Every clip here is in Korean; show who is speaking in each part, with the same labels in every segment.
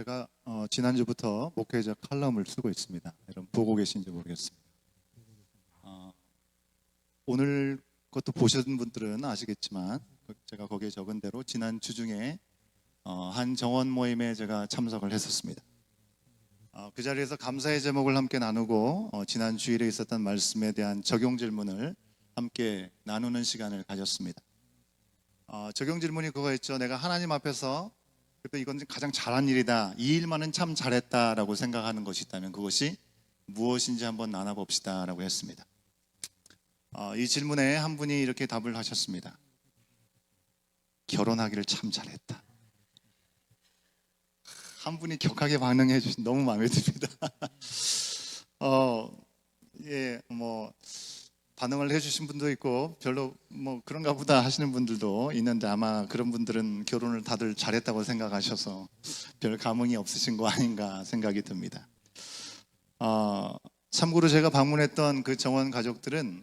Speaker 1: 제가 지난주부터 목회자 칼럼을 쓰고 있습니다. 여러분 보고 계신지 모르겠습니다. 오늘 것도 보신 분들은 아시겠지만 제가 거기에 적은 대로 지난 주 중에 한 정원 모임에 제가 참석을 했었습니다. 그 자리에서 감사의 제목을 함께 나누고 지난 주일에 있었던 말씀에 대한 적용 질문을 함께 나누는 시간을 가졌습니다. 적용 질문이 그거였죠. 내가 하나님 앞에서 그래도 이건 가장 잘한 일이다, 이 일만은 참 잘했다라고 생각하는 것이 있다면 그것이 무엇인지 한번 나눠봅시다 라고 했습니다. 이 질문에 한 분이 이렇게 답을 하셨습니다. 결혼하기를 참 잘했다. 한 분이 격하게 반응해 주신, 너무 마음에 듭니다. 반응을 해주신 분도 있고 별로 그런가 보다 하시는 분들도 있는데 아마 그런 분들은 결혼을 다들 잘했다고 생각하셔서 별 감흥이 없으신 거 아닌가 생각이 듭니다. 참고로 제가 방문했던 그 정원 가족들은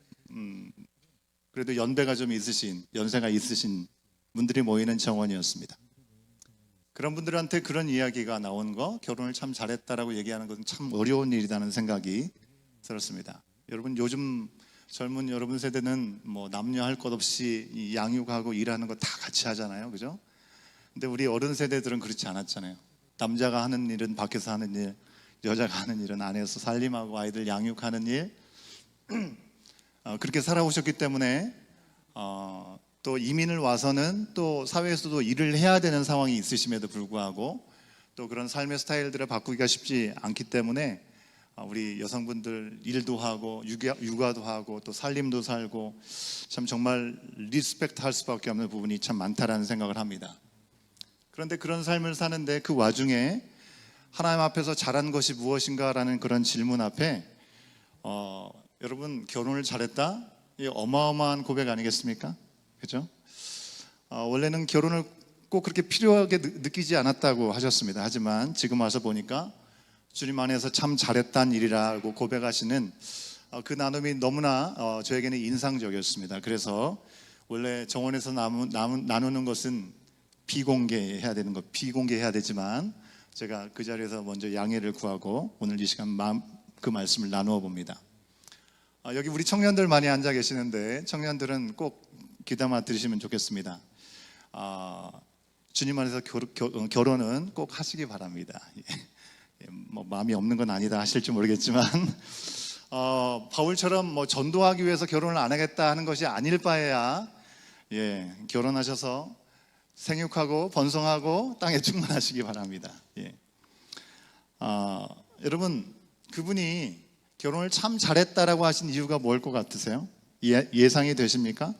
Speaker 1: 그래도 연배가 좀 있으신, 연세가 있으신 분들이 모이는 정원이었습니다. 그런 분들한테 그런 이야기가 나온 거, 결혼을 참 잘했다라고 얘기하는 것은 참 어려운 일이라는 생각이 들었습니다. 여러분, 요즘 젊은 여러분 세대는 남녀 할 것 없이 양육하고 일하는 거 다 같이 하잖아요, 그죠? 근데 우리 어른 세대들은 그렇지 않았잖아요. 남자가 하는 일은 밖에서 하는 일, 여자가 하는 일은 안에서 살림하고 아이들 양육하는 일, 그렇게 살아오셨기 때문에 또 이민을 와서는 또 사회에서도 일을 해야 되는 상황이 있으심에도 불구하고 또 그런 삶의 스타일들을 바꾸기가 쉽지 않기 때문에 우리 여성분들 일도 하고 육아도 하고 또 살림도 살고 참 정말 리스펙트 할 수밖에 없는 부분이 참 많다라는 생각을 합니다. 그런데 그런 삶을 사는데 그 와중에 하나님 앞에서 잘한 것이 무엇인가라는 그런 질문 앞에 여러분, 결혼을 잘했다? 이 어마어마한 고백 아니겠습니까? 그죠? 원래는 결혼을 꼭 그렇게 필요하게 느끼지 않았다고 하셨습니다. 하지만 지금 와서 보니까 주님 안에서 참 잘했다는 일이라고 고백하시는 그 나눔이 너무나 저에게는 인상적이었습니다. 그래서 원래 정원에서 나누는 것은 비공개해야 되는 것, 비공개해야 되지만 제가 그 자리에서 먼저 양해를 구하고 오늘 이 시간 그 말씀을 나누어 봅니다. 여기 우리 청년들 많이 앉아 계시는데 청년들은 꼭 귀담아 들으시면 좋겠습니다. 주님 안에서 결혼은 꼭 하시기 바랍니다. 마음이 없는 건 아니다 하실지 모르겠지만 바울처럼 전도하기 위해서 결혼을 안 하겠다 하는 것이 아닐 바에야 결혼하셔서 생육하고 번성하고 땅에 충만하시기 바랍니다. 여러분, 그분이 결혼을 참 잘했다라고 하신 이유가 뭘 것 같으세요? 예상이 되십니까?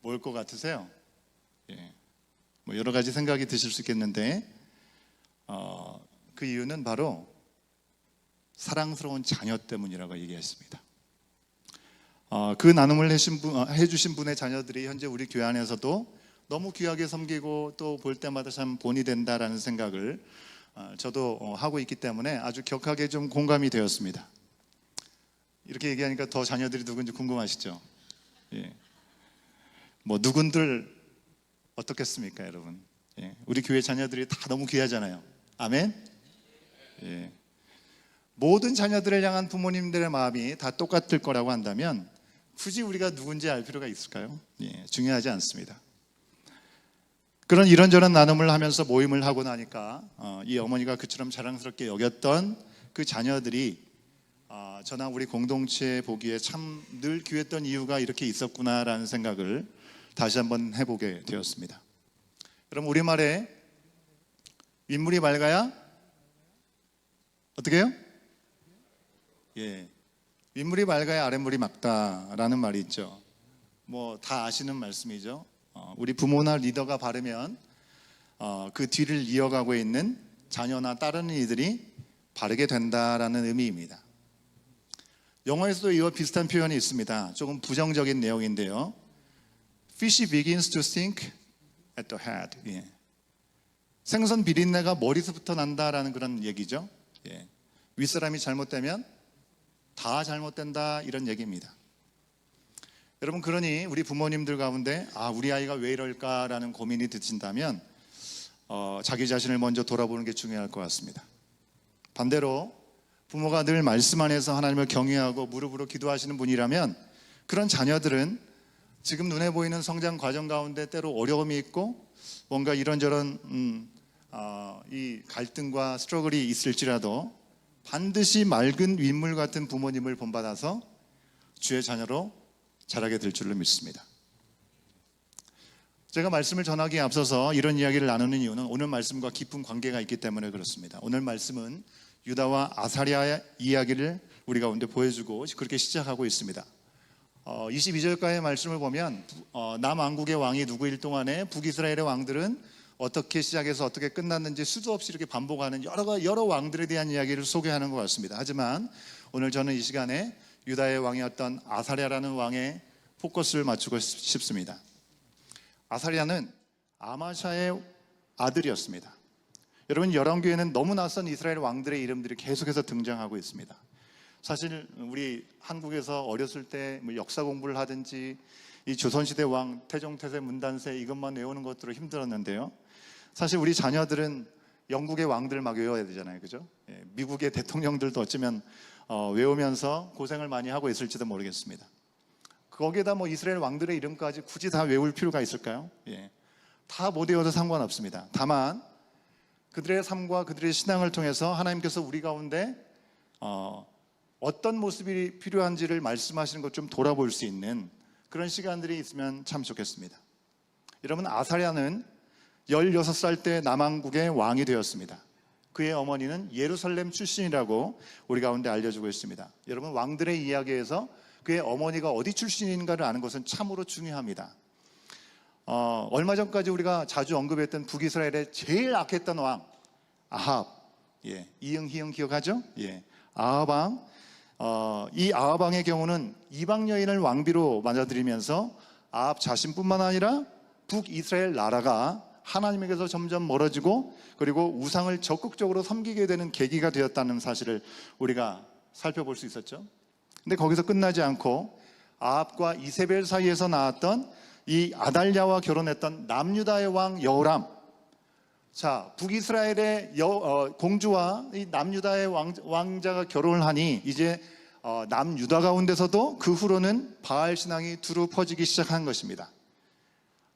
Speaker 1: 뭘 것 같으세요? 여러 가지 생각이 드실 수 있겠는데 그 이유는 바로 사랑스러운 자녀 때문이라고 얘기했습니다. 그 나눔을 해주신 분의 자녀들이 현재 우리 교회 안에서도 너무 귀하게 섬기고 또 볼 때마다 참 본이 된다라는 생각을 저도 하고 있기 때문에 아주 격하게 좀 공감이 되었습니다. 이렇게 얘기하니까 더 자녀들이 누군지 궁금하시죠? 누군들 어떻겠습니까, 여러분? 우리 교회 자녀들이 다 너무 귀하잖아요. 아멘? 모든 자녀들을 향한 부모님들의 마음이 다 똑같을 거라고 한다면 굳이 우리가 누군지 알 필요가 있을까요? 중요하지 않습니다. 그런 이런저런 나눔을 하면서 모임을 하고 나니까 이 어머니가 그처럼 자랑스럽게 여겼던 그 자녀들이 저나 우리 공동체 보기에 참 늘 귀했던 이유가 이렇게 있었구나라는 생각을 다시 한번 해보게 되었습니다. 그럼 우리말에 윗물이 맑아야 어떻게 해요? 윗물이 맑아야 아랫물이 맑다라는 말이 있죠. 다 아시는 말씀이죠. 우리 부모나 리더가 바르면 그 뒤를 이어가고 있는 자녀나 따르는 이들이 바르게 된다라는 의미입니다. 영어에서도 이와 비슷한 표현이 있습니다. 조금 부정적인 내용인데요. Fish begins to sink at the head. 생선 비린내가 머리서부터 난다라는 그런 얘기죠. 윗사람이 잘못되면 다 잘못된다, 이런 얘기입니다. 여러분, 그러니 우리 부모님들 가운데 우리 아이가 왜 이럴까라는 고민이 드신다면 자기 자신을 먼저 돌아보는 게 중요할 것 같습니다. 반대로 부모가 늘 말씀 안에서 하나님을 경외하고 무릎으로 기도하시는 분이라면 그런 자녀들은 지금 눈에 보이는 성장 과정 가운데 때로 어려움이 있고 뭔가 이런저런 이 갈등과 스트러글이 있을지라도 반드시 맑은 윗물 같은 부모님을 본받아서 주의 자녀로 자라게 될 줄로 믿습니다. 제가 말씀을 전하기에 앞서서 이런 이야기를 나누는 이유는 오늘 말씀과 깊은 관계가 있기 때문에 그렇습니다. 오늘 말씀은 유다와 아사랴의 이야기를 우리 가운데 보여주고 그렇게 시작하고 있습니다. 22절까지의 말씀을 보면 남왕국의 왕이 누구일 동안에 북이스라엘의 왕들은 어떻게 시작해서 어떻게 끝났는지 수도 없이 이렇게 반복하는 여러 왕들에 대한 이야기를 소개하는 것 같습니다. 하지만 오늘 저는 이 시간에 유다의 왕이었던 아사랴라는 왕에 포커스를 맞추고 싶습니다. 아사랴는 아마샤의 아들이었습니다. 여러분, 열왕기에는 너무 낯선 이스라엘 왕들의 이름들이 계속해서 등장하고 있습니다. 사실 우리 한국에서 어렸을 때 역사 공부를 하든지 이 조선시대 왕 태종태세 문단세 이것만 외우는 것들로 힘들었는데요. 사실 우리 자녀들은 영국의 왕들 막 외워야 되잖아요, 그죠? 미국의 대통령들도 어쩌면 외우면서 고생을 많이 하고 있을지도 모르겠습니다. 거기에다 이스라엘 왕들의 이름까지 굳이 다 외울 필요가 있을까요? 다 못 외워도 상관없습니다. 다만 그들의 삶과 그들의 신앙을 통해서 하나님께서 우리 가운데 어떤 모습이 필요한지를 말씀하시는 것 좀 돌아볼 수 있는 그런 시간들이 있으면 참 좋겠습니다. 여러분, 아사랴는 16살 때 남왕국의 왕이 되었습니다. 그의 어머니는 예루살렘 출신이라고 우리 가운데 알려주고 있습니다. 여러분, 왕들의 이야기에서 그의 어머니가 어디 출신인가를 아는 것은 참으로 중요합니다. 얼마 전까지 우리가 자주 언급했던 북이스라엘의 제일 악했던 왕 아합, 이응 희응 기억하죠? 아합 왕. 이 아합 왕의 경우는 이방 여인을 왕비로 맞아들이면서 아합 자신뿐만 아니라 북이스라엘 나라가 하나님에게서 점점 멀어지고 그리고 우상을 적극적으로 섬기게 되는 계기가 되었다는 사실을 우리가 살펴볼 수 있었죠. 근데 거기서 끝나지 않고 아합과 이세벨 사이에서 나왔던 이 아달랴와 결혼했던 남유다의 왕 여호람. 자, 북이스라엘의 공주와 이 남유다의 왕자가 결혼을 하니 이제 남유다 가운데서도 그 후로는 바알 신앙이 두루 퍼지기 시작한 것입니다.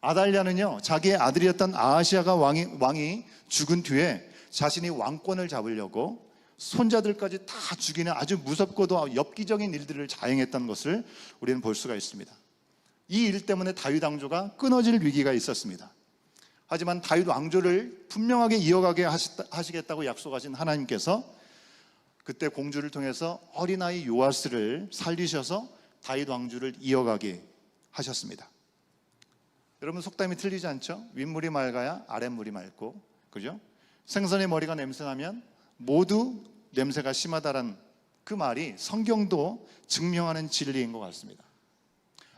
Speaker 1: 아달랴는요, 자기의 아들이었던 아하시아가 왕이 죽은 뒤에 자신이 왕권을 잡으려고 손자들까지 다 죽이는 아주 무섭고도 엽기적인 일들을 자행했던 것을 우리는 볼 수가 있습니다. 이 일 때문에 다윗 왕조가 끊어질 위기가 있었습니다. 하지만 다윗 왕조를 분명하게 이어가게 하시겠다고 약속하신 하나님께서 그때 공주를 통해서 어린아이 요아스를 살리셔서 다윗 왕조를 이어가게 하셨습니다. 여러분, 속담이 틀리지 않죠? 윗물이 맑아야 아랫물이 맑고, 그죠? 생선의 머리가 냄새나면 모두 냄새가 심하다는 그 말이 성경도 증명하는 진리인 것 같습니다.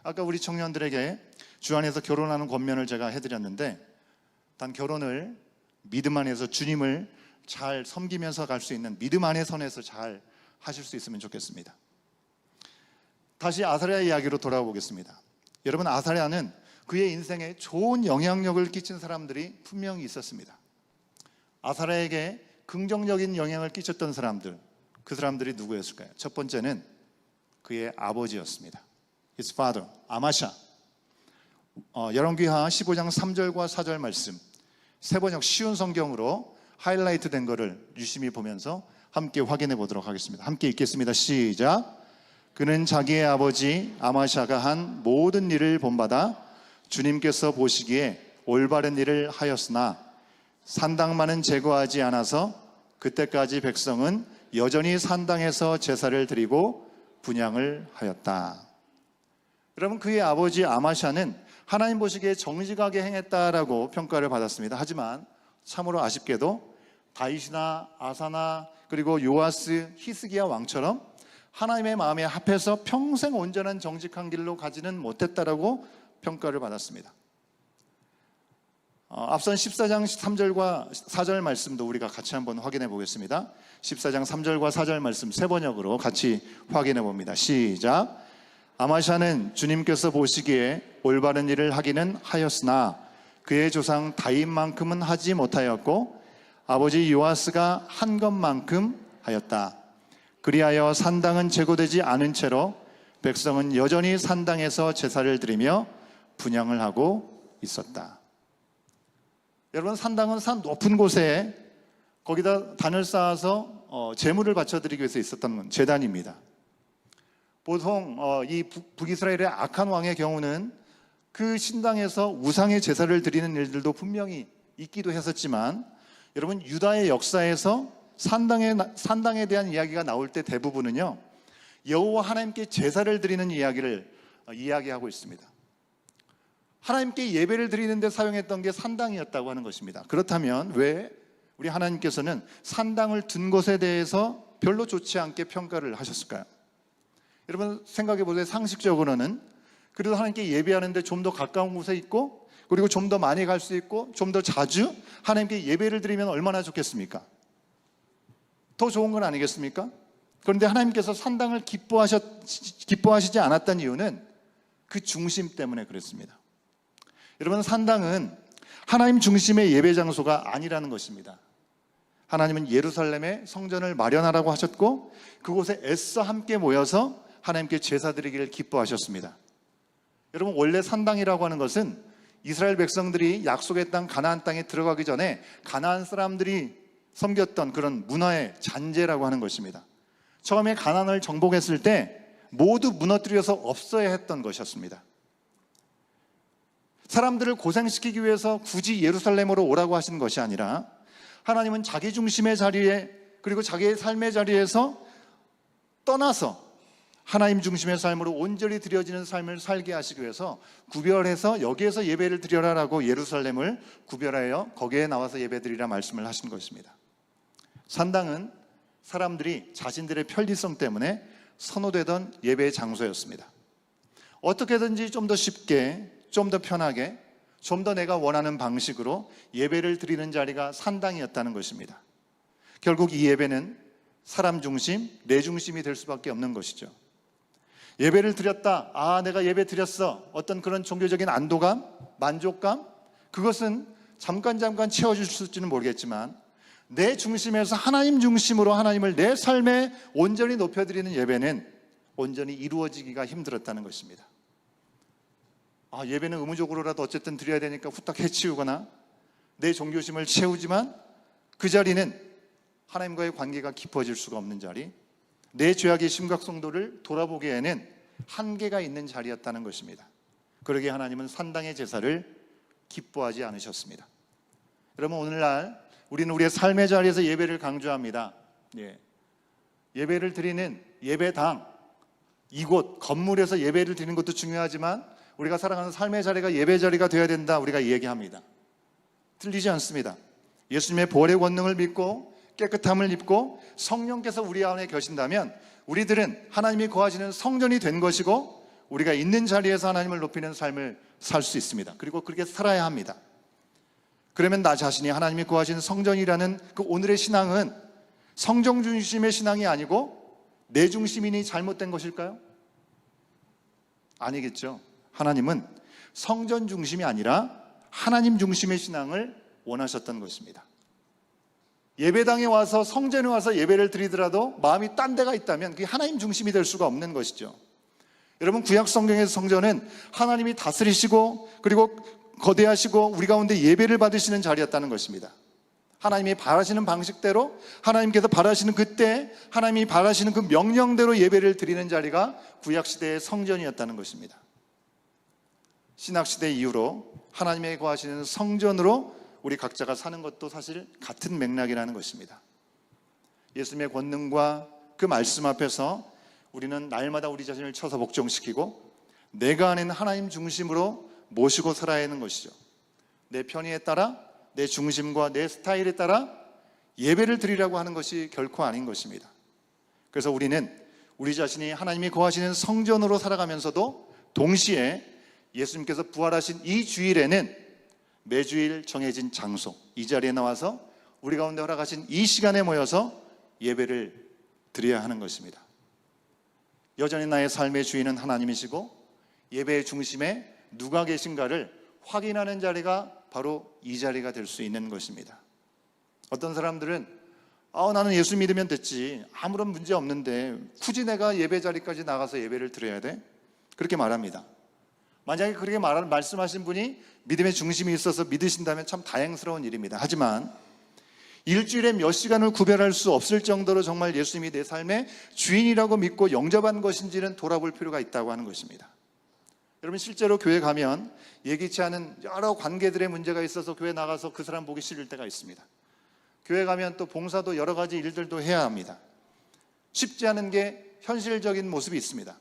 Speaker 1: 아까 우리 청년들에게 주 안에서 결혼하는 권면을 제가 해드렸는데, 단 결혼을 믿음 안에서 주님을 잘 섬기면서 갈 수 있는 믿음 안의 선에서 잘 하실 수 있으면 좋겠습니다. 다시 아사랴 이야기로 돌아가 보겠습니다. 여러분, 아사랴는 그의 인생에 좋은 영향력을 끼친 사람들이 분명히 있었습니다. 아사랴에게 긍정적인 영향을 끼쳤던 사람들, 그 사람들이 누구였을까요? 첫 번째는 그의 아버지였습니다. His father, 아마샤. 열왕기하 15장 3절과 4절 말씀, 세 번역 쉬운 성경으로 하이라이트 된 거를 유심히 보면서 함께 확인해 보도록 하겠습니다. 함께 읽겠습니다. 시작. 그는 자기의 아버지 아마샤가 한 모든 일을 본받아 주님께서 보시기에 올바른 일을 하였으나 산당만은 제거하지 않아서 그때까지 백성은 여전히 산당에서 제사를 드리고 분향을 하였다. 여러분, 그의 아버지 아마샤는 하나님 보시기에 정직하게 행했다라고 평가를 받았습니다. 하지만 참으로 아쉽게도 다윗이나 아사나 그리고 요아스, 히스기야 왕처럼 하나님의 마음에 합해서 평생 온전한 정직한 길로 가지는 못했다라고 평가를 받았습니다. 앞선 14장 3절과 4절 말씀도 우리가 같이 한번 확인해 보겠습니다. 14장 3절과 4절 말씀 세 번역으로 같이 확인해 봅니다. 시작. 아마샤는 주님께서 보시기에 올바른 일을 하기는 하였으나 그의 조상 다윗만큼은 하지 못하였고 아버지 요아스가 한 것만큼 하였다. 그리하여 산당은 제거되지 않은 채로 백성은 여전히 산당에서 제사를 드리며 분향을 하고 있었다. 여러분, 산당은 산 높은 곳에 거기다 단을 쌓아서 제물을 바쳐드리기 위해서 있었던 제단입니다. 보통 이 북이스라엘의 악한 왕의 경우는 그 신당에서 우상의 제사를 드리는 일들도 분명히 있기도 했었지만, 여러분, 유다의 역사에서 산당에 대한 이야기가 나올 때 대부분은요, 여호와 하나님께 제사를 드리는 이야기를 이야기하고 있습니다. 하나님께 예배를 드리는 데 사용했던 게 산당이었다고 하는 것입니다. 그렇다면 왜 우리 하나님께서는 산당을 둔 것에 대해서 별로 좋지 않게 평가를 하셨을까요? 여러분, 생각해 보세요. 상식적으로는 그래도 하나님께 예배하는데 좀 더 가까운 곳에 있고, 그리고 좀 더 많이 갈 수 있고, 좀 더 자주 하나님께 예배를 드리면 얼마나 좋겠습니까? 더 좋은 건 아니겠습니까? 그런데 하나님께서 산당을 기뻐하시지 않았던 이유는 그 중심 때문에 그랬습니다. 여러분, 산당은 하나님 중심의 예배 장소가 아니라는 것입니다. 하나님은 예루살렘에 성전을 마련하라고 하셨고, 그곳에 애써 함께 모여서 하나님께 제사 드리기를 기뻐하셨습니다. 여러분, 원래 산당이라고 하는 것은 이스라엘 백성들이 약속의 땅 가나안 땅에 들어가기 전에 가나안 사람들이 섬겼던 그런 문화의 잔재라고 하는 것입니다. 처음에 가나안을 정복했을 때 모두 무너뜨려서 없어야 했던 것이었습니다. 사람들을 고생시키기 위해서 굳이 예루살렘으로 오라고 하시는 것이 아니라, 하나님은 자기 중심의 자리에, 그리고 자기의 삶의 자리에서 떠나서 하나님 중심의 삶으로 온전히 드려지는 삶을 살게 하시기 위해서 구별해서 여기에서 예배를 드려라라고 예루살렘을 구별하여 거기에 나와서 예배드리라 말씀을 하신 것입니다. 산당은 사람들이 자신들의 편리성 때문에 선호되던 예배의 장소였습니다. 어떻게든지 좀 더 쉽게, 좀 더 편하게, 좀 더 내가 원하는 방식으로 예배를 드리는 자리가 산당이었다는 것입니다. 결국 이 예배는 사람 중심, 내 중심이 될 수밖에 없는 것이죠. 예배를 드렸다, 내가 예배 드렸어, 어떤 그런 종교적인 안도감, 만족감, 그것은 잠깐 채워줄 수 있을지는 모르겠지만, 내 중심에서 하나님 중심으로 하나님을 내 삶에 온전히 높여드리는 예배는 온전히 이루어지기가 힘들었다는 것입니다. 예배는 의무적으로라도 어쨌든 드려야 되니까 후딱 해치우거나 내 종교심을 채우지만, 그 자리는 하나님과의 관계가 깊어질 수가 없는 자리, 내 죄악의 심각성도를 돌아보기에는 한계가 있는 자리였다는 것입니다. 그러기에 하나님은 산당의 제사를 기뻐하지 않으셨습니다. 여러분, 오늘날 우리는 우리의 삶의 자리에서 예배를 강조합니다. 예배를 드리는 예배당, 이곳 건물에서 예배를 드리는 것도 중요하지만 우리가 살아가는 삶의 자리가 예배 자리가 되어야 된다, 우리가 얘기합니다. 틀리지 않습니다. 예수님의 보혈의 권능을 믿고 깨끗함을 입고 성령께서 우리 안에 계신다면 우리들은 하나님이 거하시는 성전이 된 것이고, 우리가 있는 자리에서 하나님을 높이는 삶을 살 수 있습니다. 그리고 그렇게 살아야 합니다. 그러면 나 자신이 하나님이 거하시는 성전이라는 그 오늘의 신앙은 성전 중심의 신앙이 아니고 내 중심이니 잘못된 것일까요? 아니겠죠. 하나님은 성전 중심이 아니라 하나님 중심의 신앙을 원하셨던 것입니다. 예배당에 와서, 성전에 와서 예배를 드리더라도 마음이 딴 데가 있다면 그게 하나님 중심이 될 수가 없는 것이죠. 여러분, 구약 성경에서 성전은 하나님이 다스리시고 그리고 거대하시고 우리 가운데 예배를 받으시는 자리였다는 것입니다. 하나님이 바라시는 방식대로, 하나님께서 바라시는 그때, 하나님이 바라시는 그 명령대로 예배를 드리는 자리가 구약시대의 성전이었다는 것입니다. 신약시대 이후로 하나님의 거하시는 성전으로 우리 각자가 사는 것도 사실 같은 맥락이라는 것입니다. 예수님의 권능과 그 말씀 앞에서 우리는 날마다 우리 자신을 쳐서 복종시키고 내가 아는 하나님 중심으로 모시고 살아야 하는 것이죠. 내 편의에 따라, 내 중심과 내 스타일에 따라 예배를 드리라고 하는 것이 결코 아닌 것입니다. 그래서 우리는 우리 자신이 하나님이 거하시는 성전으로 살아가면서도 동시에 예수님께서 부활하신 이 주일에는 매주일 정해진 장소, 이 자리에 나와서 우리 가운데 허락하신 이 시간에 모여서 예배를 드려야 하는 것입니다. 여전히 나의 삶의 주인은 하나님이시고 예배의 중심에 누가 계신가를 확인하는 자리가 바로 이 자리가 될 수 있는 것입니다. 어떤 사람들은 나는 예수 믿으면 됐지, 아무런 문제 없는데 굳이 내가 예배 자리까지 나가서 예배를 드려야 돼? 그렇게 말합니다. 만약에 그렇게 말씀하신 분이 믿음의 중심이 있어서 믿으신다면 참 다행스러운 일입니다. 하지만 일주일에 몇 시간을 구별할 수 없을 정도로 정말 예수님이 내 삶의 주인이라고 믿고 영접한 것인지는 돌아볼 필요가 있다고 하는 것입니다. 여러분, 실제로 교회 가면 예기치 않은 여러 관계들의 문제가 있어서 교회 나가서 그 사람 보기 싫을 때가 있습니다. 교회 가면 또 봉사도 여러 가지 일들도 해야 합니다. 쉽지 않은 게 현실적인 모습이 있습니다.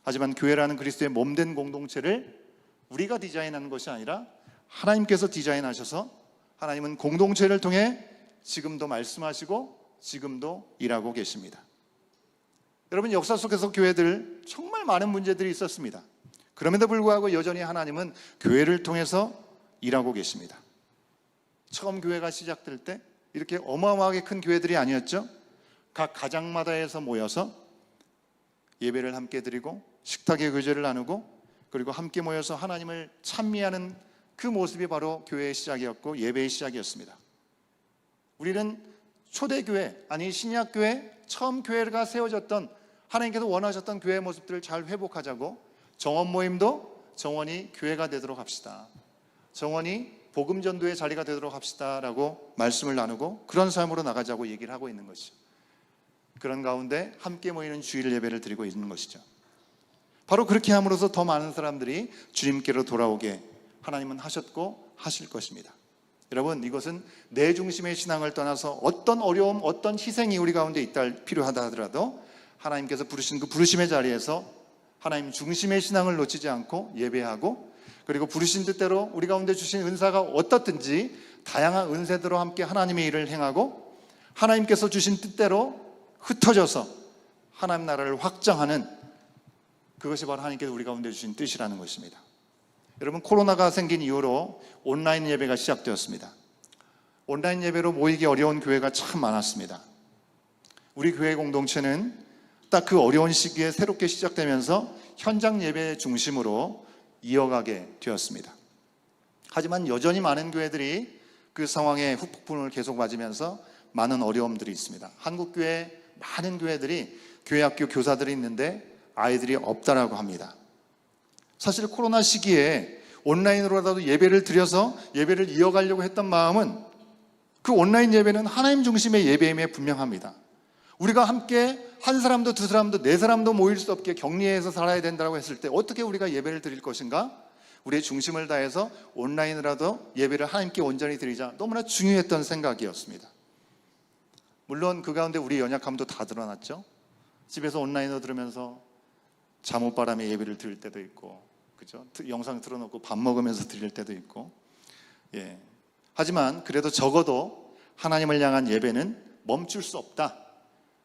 Speaker 1: 하지만 교회라는 그리스도의 몸된 공동체를 우리가 디자인하는 것이 아니라 하나님께서 디자인하셔서 하나님은 공동체를 통해 지금도 말씀하시고 지금도 일하고 계십니다. 여러분, 역사 속에서 교회들 정말 많은 문제들이 있었습니다. 그럼에도 불구하고 여전히 하나님은 교회를 통해서 일하고 계십니다. 처음 교회가 시작될 때 이렇게 어마어마하게 큰 교회들이 아니었죠. 각 가장마다에서 모여서 예배를 함께 드리고 식탁의 교제를 나누고 그리고 함께 모여서 하나님을 찬미하는 그 모습이 바로 교회의 시작이었고 예배의 시작이었습니다. 우리는 초대교회, 아니 신약교회, 처음 교회가 세워졌던 하나님께서 원하셨던 교회의 모습들을 잘 회복하자고 정원 모임도 정원이 교회가 되도록 합시다. 정원이 복음 전도의 자리가 되도록 합시다라고 말씀을 나누고 그런 삶으로 나가자고 얘기를 하고 있는 것이죠. 그런 가운데 함께 모이는 주일 예배를 드리고 있는 것이죠. 바로 그렇게 함으로써 더 많은 사람들이 주님께로 돌아오게 하나님은 하셨고 하실 것입니다. 여러분, 이것은 내 중심의 신앙을 떠나서 어떤 어려움, 어떤 희생이 우리 가운데 필요하다 하더라도 하나님께서 부르신 그 부르심의 자리에서 하나님 중심의 신앙을 놓치지 않고 예배하고 그리고 부르신 뜻대로 우리 가운데 주신 은사가 어떻든지 다양한 은사대로 함께 하나님의 일을 행하고 하나님께서 주신 뜻대로 흩어져서 하나님 나라를 확장하는 그것이 바로 하나님께서 우리 가운데 주신 뜻이라는 것입니다. 여러분, 코로나가 생긴 이후로 온라인 예배가 시작되었습니다. 온라인 예배로 모이기 어려운 교회가 참 많았습니다. 우리 교회 공동체는 딱 그 어려운 시기에 새롭게 시작되면서 현장 예배 중심으로 이어가게 되었습니다. 하지만 여전히 많은 교회들이 그 상황에 후폭풍을 계속 맞으면서 많은 어려움들이 있습니다. 한국교회 많은 교회들이 교회 학교 교사들이 있는데 아이들이 없다라고 합니다. 사실 코로나 시기에 온라인으로라도 예배를 드려서 예배를 이어가려고 했던 마음은 그 온라인 예배는 하나님 중심의 예배임에 분명합니다. 우리가 함께 한 사람도 두 사람도 네 사람도 모일 수 없게 격리해서 살아야 된다고 했을 때 어떻게 우리가 예배를 드릴 것인가? 우리의 중심을 다해서 온라인으로라도 예배를 하나님께 온전히 드리자, 너무나 중요했던 생각이었습니다. 물론 그 가운데 우리의 연약함도 다 드러났죠. 집에서 온라인으로 들으면서 잠옷바람에 예배를 드릴 때도 있고, 그죠? 영상 틀어놓고 밥 먹으면서 드릴 때도 있고, 하지만 그래도 적어도 하나님을 향한 예배는 멈출 수 없다.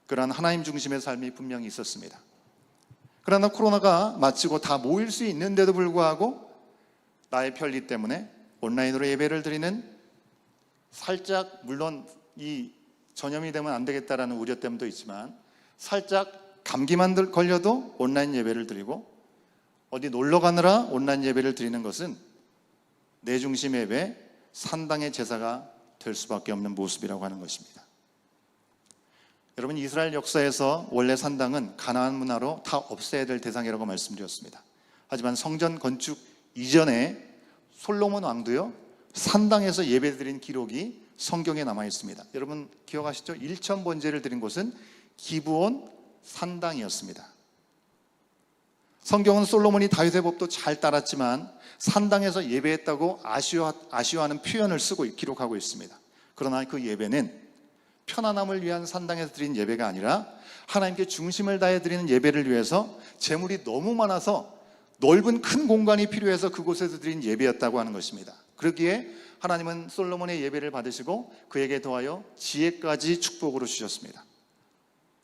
Speaker 1: 그러한 하나님 중심의 삶이 분명히 있었습니다. 그러나 코로나가 마치고 다 모일 수 있는데도 불구하고 나의 편리 때문에 온라인으로 예배를 드리는, 살짝 물론 이 전염이 되면 안 되겠다라는 우려 때문도 있지만 살짝 감기만 걸려도 온라인 예배를 드리고 어디 놀러 가느라 온라인 예배를 드리는 것은 내 중심 예배, 산당의 제사가 될 수밖에 없는 모습이라고 하는 것입니다. 여러분, 이스라엘 역사에서 원래 산당은 가나안 문화로 다 없애야 될 대상이라고 말씀드렸습니다. 하지만 성전 건축 이전에 솔로몬 왕도요, 산당에서 예배드린 기록이 성경에 남아 있습니다. 여러분 기억하시죠? 1천 번제를 드린 곳은 기브온 산당이었습니다. 성경은 솔로몬이 다윗의 법도 잘 따랐지만 산당에서 예배했다고 아쉬워하는 표현을 쓰고 기록하고 있습니다. 그러나 그 예배는 편안함을 위한 산당에서 드린 예배가 아니라 하나님께 중심을 다해 드리는 예배를 위해서 재물이 너무 많아서 넓은 큰 공간이 필요해서 그곳에서 드린 예배였다고 하는 것입니다. 그러기에 하나님은 솔로몬의 예배를 받으시고 그에게 더하여 지혜까지 축복으로 주셨습니다.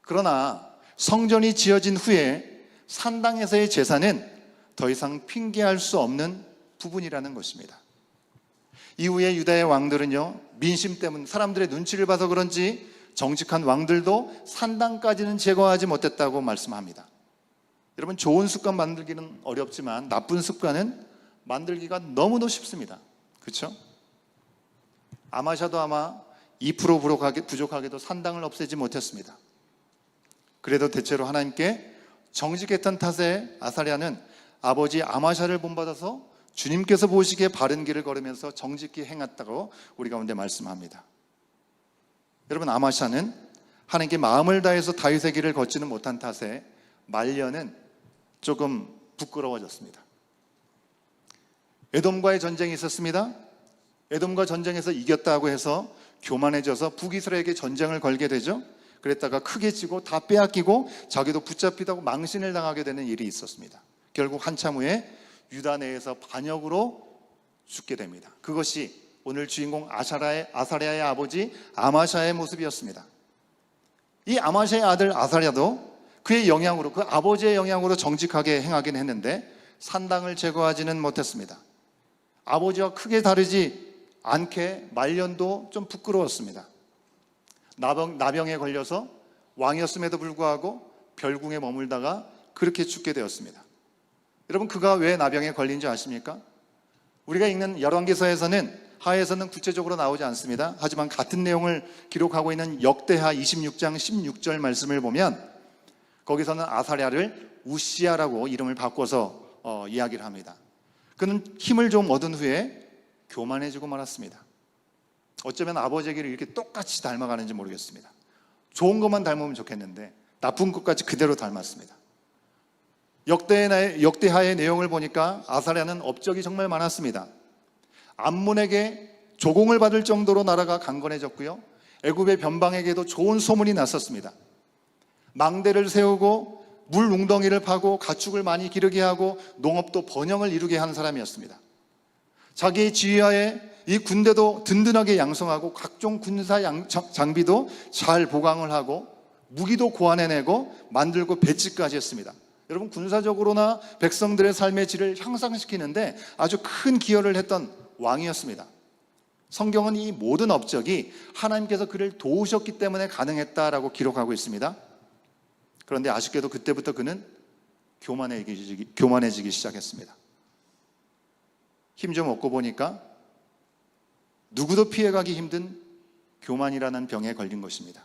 Speaker 1: 그러나 성전이 지어진 후에 산당에서의 제사는 더 이상 핑계할 수 없는 부분이라는 것입니다. 이후에 유다의 왕들은요, 민심 때문에 사람들의 눈치를 봐서 그런지 정직한 왕들도 산당까지는 제거하지 못했다고 말씀합니다. 여러분, 좋은 습관 만들기는 어렵지만 나쁜 습관은 만들기가 너무도 쉽습니다. 그렇죠? 아마샤도 아마 2% 부족하게도 산당을 없애지 못했습니다. 그래도 대체로 하나님께 정직했던 탓에 아사랴는 아버지 아마샤를 본받아서 주님께서 보시기에 바른 길을 걸으면서 정직히 행했다고 우리 가운데 말씀합니다. 여러분, 아마샤는 하나님께 마음을 다해서 다윗의 길을 걷지는 못한 탓에 말년은 조금 부끄러워졌습니다. 에돔과의 전쟁이 있었습니다. 에돔과 전쟁에서 이겼다고 해서 교만해져서 북이스라엘에게 전쟁을 걸게 되죠. 그랬다가 크게 지고 다 빼앗기고 자기도 붙잡히다고 망신을 당하게 되는 일이 있었습니다. 결국 한참 후에 유다 내에서 반역으로 죽게 됩니다. 그것이 오늘 주인공 아사랴의 아버지 아마샤의 모습이었습니다. 이 아마샤의 아들 아사랴도 그의 영향으로, 그 아버지의 영향으로 정직하게 행하긴 했는데 산당을 제거하지는 못했습니다. 아버지와 크게 다르지 않게 말년도 좀 부끄러웠습니다. 나병에 걸려서 왕이었음에도 불구하고 별궁에 머물다가 그렇게 죽게 되었습니다. 여러분, 그가 왜 나병에 걸린지 아십니까? 우리가 읽는 열왕기서에서는 하에서는 구체적으로 나오지 않습니다. 하지만 같은 내용을 기록하고 있는 역대하 26장 16절 말씀을 보면 거기서는 아사랴를 우시야라고 이름을 바꿔서 이야기를 합니다. 그는 힘을 좀 얻은 후에 교만해지고 말았습니다. 어쩌면 아버지의 길을 이렇게 똑같이 닮아가는지 모르겠습니다. 좋은 것만 닮으면 좋겠는데 나쁜 것까지 그대로 닮았습니다. 역대하의 내용을 보니까 아사랴는 업적이 정말 많았습니다. 암몬에게 조공을 받을 정도로 나라가 강건해졌고요, 애굽의 변방에게도 좋은 소문이 났었습니다. 망대를 세우고 물 웅덩이를 파고 가축을 많이 기르게 하고 농업도 번영을 이루게 한 사람이었습니다. 자기의 지휘하에 이 군대도 든든하게 양성하고 각종 군사 장비도 잘 보강을 하고 무기도 고안해내고 만들고 배치까지 했습니다. 여러분, 군사적으로나 백성들의 삶의 질을 향상시키는데 아주 큰 기여를 했던 왕이었습니다. 성경은 이 모든 업적이 하나님께서 그를 도우셨기 때문에 가능했다라고 기록하고 있습니다. 그런데 아쉽게도 그때부터 그는 교만해지기 시작했습니다. 힘 좀 얻고 보니까 누구도 피해가기 힘든 교만이라는 병에 걸린 것입니다.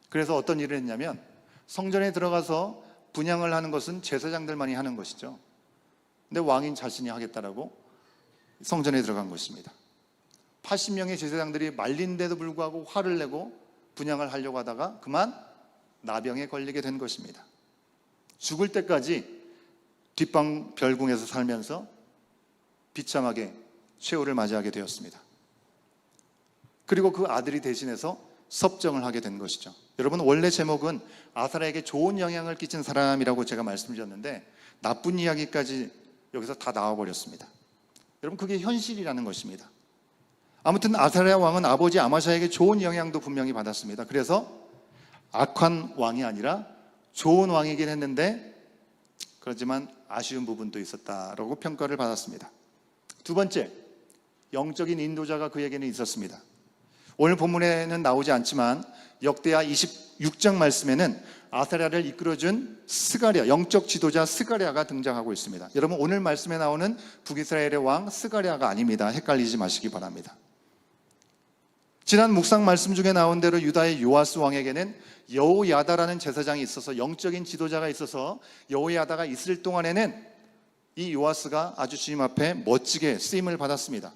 Speaker 1: 그래서 어떤 일을 했냐면 성전에 들어가서 분향을 하는 것은 제사장들만이 하는 것이죠. 근데 왕인 자신이 하겠다라고 성전에 들어간 것입니다. 80명의 제사장들이 말린데도 불구하고 화를 내고 분향을 하려고 하다가 그만 나병에 걸리게 된 것입니다. 죽을 때까지 뒷방 별궁에서 살면서 비참하게 최후를 맞이하게 되었습니다. 그리고 그 아들이 대신해서 섭정을 하게 된 것이죠. 여러분, 원래 제목은 아사랴에게 좋은 영향을 끼친 사람이라고 제가 말씀드렸는데 나쁜 이야기까지 여기서 다 나와버렸습니다. 여러분, 그게 현실이라는 것입니다. 아무튼 아사랴 왕은 아버지 아마샤에게 좋은 영향도 분명히 받았습니다. 그래서 악한 왕이 아니라 좋은 왕이긴 했는데 그렇지만 아쉬운 부분도 있었다라고 평가를 받았습니다. 두 번째, 영적인 인도자가 그에게는 있었습니다. 오늘 본문에는 나오지 않지만 역대하 26장 말씀에는 아사랴를 이끌어준 스가랴, 영적 지도자 스가랴가 등장하고 있습니다. 여러분, 오늘 말씀에 나오는 북이스라엘의 왕 스가랴가 아닙니다. 헷갈리지 마시기 바랍니다. 지난 묵상 말씀 중에 나온 대로 유다의 요아스 왕에게는 여호야다라는 제사장이 있어서 영적인 지도자가 있어서 여호야다가 있을 동안에는 이 요아스가 아주 주님 앞에 멋지게 쓰임을 받았습니다.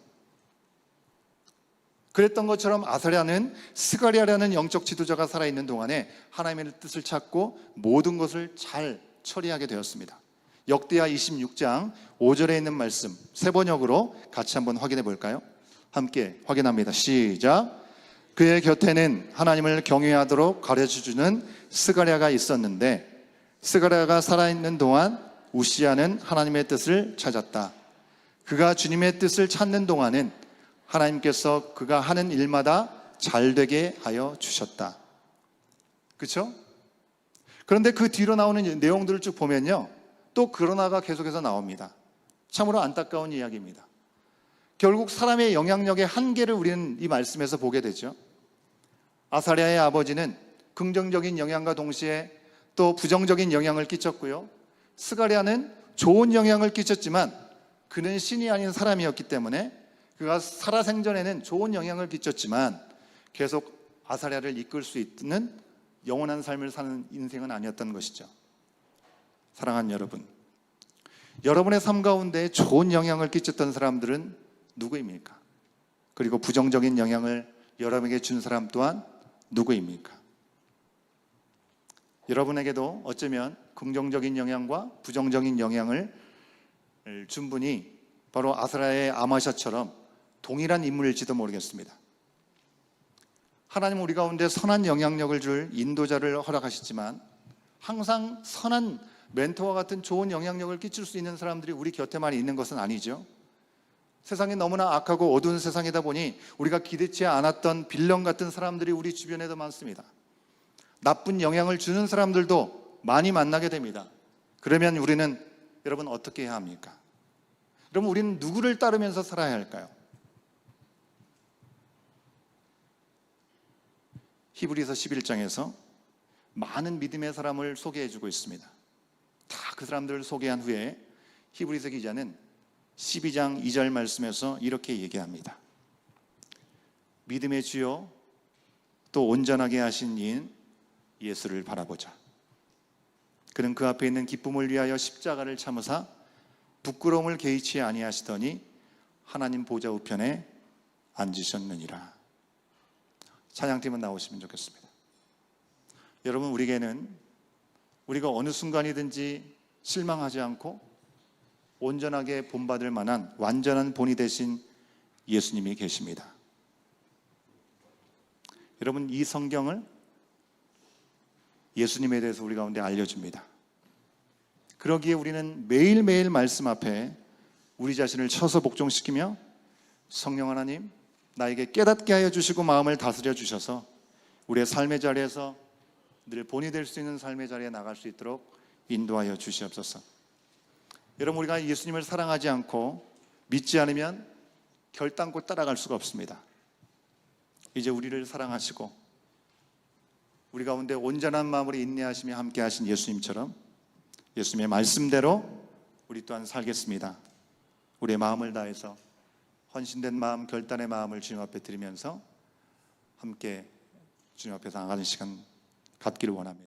Speaker 1: 그랬던 것처럼 아사랴는 스가랴라는 영적 지도자가 살아있는 동안에 하나님의 뜻을 찾고 모든 것을 잘 처리하게 되었습니다. 역대하 26장 5절에 있는 말씀 세 번역으로 같이 한번 확인해 볼까요? 함께 확인합니다. 시작. 그의 곁에는 하나님을 경외하도록 가르쳐주는 스가랴가 있었는데 스가랴가 살아있는 동안 우시야는 하나님의 뜻을 찾았다. 그가 주님의 뜻을 찾는 동안은 하나님께서 그가 하는 일마다 잘되게 하여 주셨다. 그렇죠? 그런데 그 뒤로 나오는 내용들을 쭉 보면요, 또 그러나가 계속해서 나옵니다. 참으로 안타까운 이야기입니다. 결국 사람의 영향력의 한계를 우리는 이 말씀에서 보게 되죠. 아사랴의 아버지는 긍정적인 영향과 동시에 또 부정적인 영향을 끼쳤고요, 스가랴는 좋은 영향을 끼쳤지만 그는 신이 아닌 사람이었기 때문에 그가 살아생전에는 좋은 영향을 끼쳤지만 계속 아사랴를 이끌 수 있는 영원한 삶을 사는 인생은 아니었던 것이죠. 사랑하는 여러분, 여러분의 삶 가운데 좋은 영향을 끼쳤던 사람들은 누구입니까? 그리고 부정적인 영향을 여러분에게 준 사람 또한 누구입니까? 여러분에게도 어쩌면 긍정적인 영향과 부정적인 영향을 준 분이 바로 아사랴의 아마샤처럼 동일한 인물일지도 모르겠습니다. 하나님은 우리 가운데 선한 영향력을 줄 인도자를 허락하시지만 항상 선한 멘토와 같은 좋은 영향력을 끼칠 수 있는 사람들이 우리 곁에만 있는 것은 아니죠. 세상이 너무나 악하고 어두운 세상이다 보니 우리가 기대치 않았던 빌런 같은 사람들이 우리 주변에도 많습니다. 나쁜 영향을 주는 사람들도 많이 만나게 됩니다. 그러면 우리는 여러분 어떻게 해야 합니까? 그럼 우리는 누구를 따르면서 살아야 할까요? 히브리서 11장에서 많은 믿음의 사람을 소개해 주고 있습니다. 다 그 사람들을 소개한 후에 히브리서 기자는 12장 2절 말씀에서 이렇게 얘기합니다. 믿음의 주요 또 온전하게 하신 이인 예수를 바라보자. 그는 그 앞에 있는 기쁨을 위하여 십자가를 참으사 부끄러움을 개의치 아니하시더니 하나님 보좌 우편에 앉으셨느니라. 찬양팀은 나오시면 좋겠습니다. 여러분, 우리에게는 우리가 어느 순간이든지 실망하지 않고 온전하게 본받을 만한 완전한 본이 되신 예수님이 계십니다. 여러분, 이 성경을 예수님에 대해서 우리 가운데 알려줍니다. 그러기에 우리는 매일매일 말씀 앞에 우리 자신을 쳐서 복종시키며 성령 하나님, 나에게 깨닫게 하여 주시고 마음을 다스려 주셔서 우리의 삶의 자리에서 늘 본이 될 수 있는 삶의 자리에 나갈 수 있도록 인도하여 주시옵소서. 여러분, 우리가 예수님을 사랑하지 않고 믿지 않으면 결단코 따라갈 수가 없습니다. 이제 우리를 사랑하시고 우리 가운데 온전한 마음으로 인내하시며 함께 하신 예수님처럼 예수님의 말씀대로 우리 또한 살겠습니다. 우리의 마음을 다해서 헌신된 마음, 결단의 마음을 주님 앞에 드리면서 함께 주님 앞에서 나가는 시간 갖기를 원합니다.